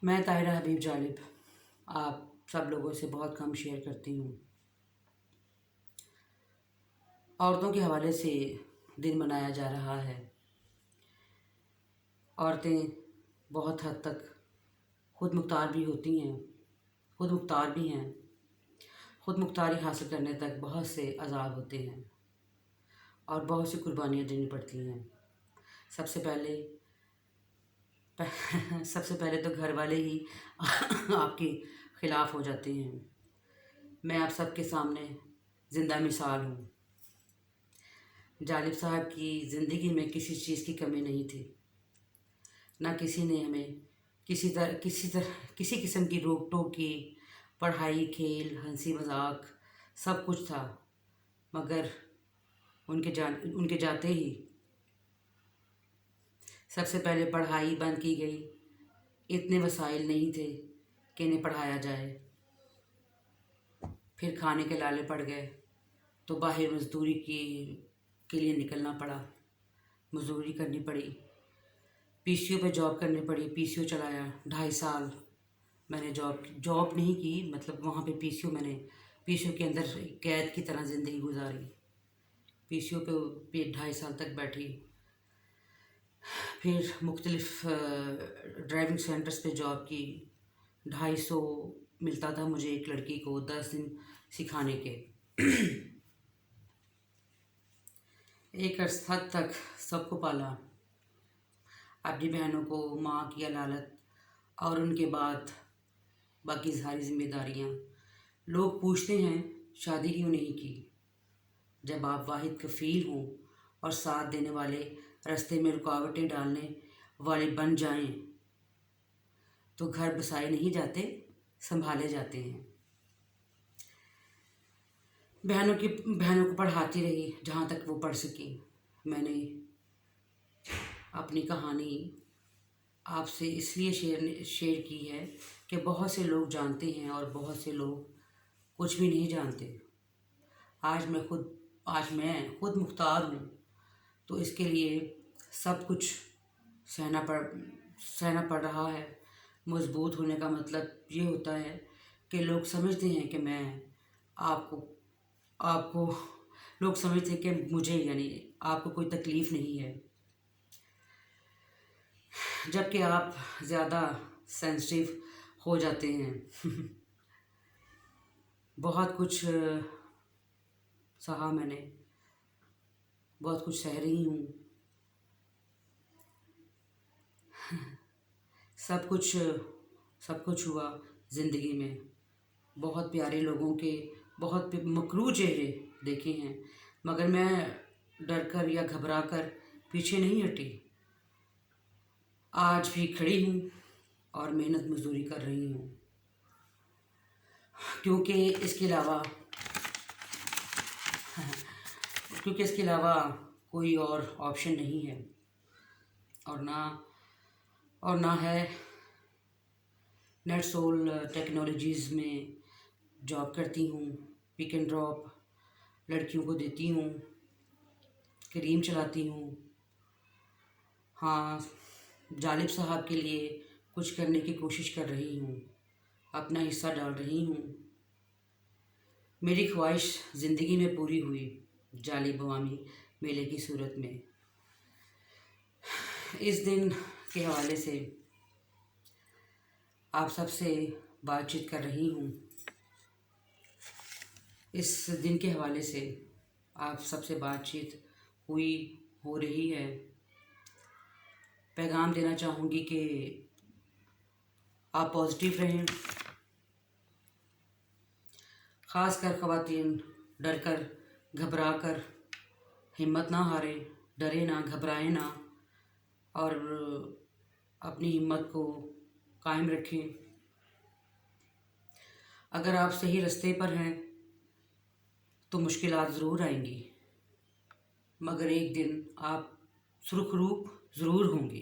میں طاہرہ حبیب جالب آپ سب لوگوں سے بہت کم شیئر کرتی ہوں۔ عورتوں کے حوالے سے دن منایا جا رہا ہے۔ عورتیں بہت حد تک خود مختار بھی ہوتی ہیں، خود مختار بھی ہیں۔ خود مختاری حاصل کرنے تک بہت سے عذاب ہوتے ہیں اور بہت سی قربانیاں دینی پڑتی ہیں۔ سب سے پہلے تو گھر والے ہی آپ کے خلاف ہو جاتے ہیں۔ میں آپ سب کے سامنے زندہ مثال ہوں۔ جالب صاحب کی زندگی میں کسی چیز کی کمی نہیں تھی، نہ کسی نے ہمیں کسی قسم کی روک ٹوک کی۔ پڑھائی، کھیل، ہنسی مذاق سب کچھ تھا، مگر ان کے جاتے ہی سب سے پہلے پڑھائی بند کی گئی۔ اتنے وسائل نہیں تھے کہ انہیں پڑھایا جائے۔ پھر کھانے کے لالے پڑ گئے تو باہر مزدوری کے لیے نکلنا پڑا، مزدوری کرنی پڑی۔ پی سی او پہ جاب کرنی پڑی، پی سی او چلایا 2.5 سال میں نے جاب نہیں کی، مطلب وہاں پہ پی سی او کے اندر قید کی طرح زندگی گزاری۔ پی سی او پہ 2.5 سال تک بیٹھی۔ پھر مختلف ڈرائیونگ سینٹرز پہ جاب کی۔ 250 ملتا تھا مجھے ایک لڑکی کو 10 دن سکھانے کے۔ ایک حد تک سب کو پالا، اپنی بہنوں کو، ماں کی علالت اور ان کے بعد باقی ساری ذمہ داریاں۔ لوگ پوچھتے ہیں شادی کیوں نہیں کی؟ جب آپ واحد کفیل ہوں اور ساتھ دینے والے راستے میں رکاوٹیں ڈالنے والے بن جائیں تو گھر بسائے نہیں جاتے، سنبھالے جاتے ہیں۔ بہنوں کو پڑھاتی رہی جہاں تک وہ پڑھ سکی۔ میں نے اپنی کہانی آپ سے اس لیے شیئر کی ہے کہ بہت سے لوگ جانتے ہیں اور بہت سے لوگ کچھ بھی نہیں جانتے۔ آج میں خود مختار ہوں تو اس کے لیے سب کچھ سہنا پڑ رہا ہے۔ مضبوط ہونے کا مطلب یہ ہوتا ہے کہ لوگ سمجھتے ہیں کہ لوگ سمجھتے ہیں کہ مجھے یعنی آپ کو کوئی تکلیف نہیں ہے، جبکہ آپ زیادہ سینسٹیو ہو جاتے ہیں۔ بہت کچھ سہا میں نے، بہت کچھ سہ رہی ہوں۔ سب کچھ ہوا زندگی میں۔ بہت پیارے لوگوں کے بہت مکروہ چہرے دیکھے ہیں، مگر میں ڈر کر یا گھبرا کر پیچھے نہیں ہٹی۔ آج بھی کھڑی ہوں اور محنت مزدوری کر رہی ہوں، کیونکہ اس کے علاوہ کوئی اور آپشن نہیں ہے، اور نہ ہے۔ نیٹ سول ٹیکنالوجیز میں جاب کرتی ہوں، پک اینڈ ڈراپ لڑکیوں کو دیتی ہوں، کریم چلاتی ہوں۔ ہاں، جالب صاحب کے لیے کچھ کرنے کی کوشش کر رہی ہوں، اپنا حصہ ڈال رہی ہوں۔ میری خواہش زندگی میں پوری ہوئی جالب عوامی میلے کی صورت میں۔ اس دن کے حوالے سے آپ سب سے بات چیت کر رہی ہوں۔ اس دن کے حوالے سے آپ سب سے بات چیت ہو رہی ہے۔ پیغام دینا چاہوں گی کہ آپ پازیٹیو رہیں، خاص کر خواتین ڈر کر گھبرا کر ہمت نہ ہاریں، ڈرے نہ، گھبرائیں نہ، اور اپنی ہمت کو قائم رکھیں۔ اگر آپ صحیح راستے پر ہیں تو مشکلات ضرور آئیں گی، مگر ایک دن آپ سرخرو ضرور ہوں گی۔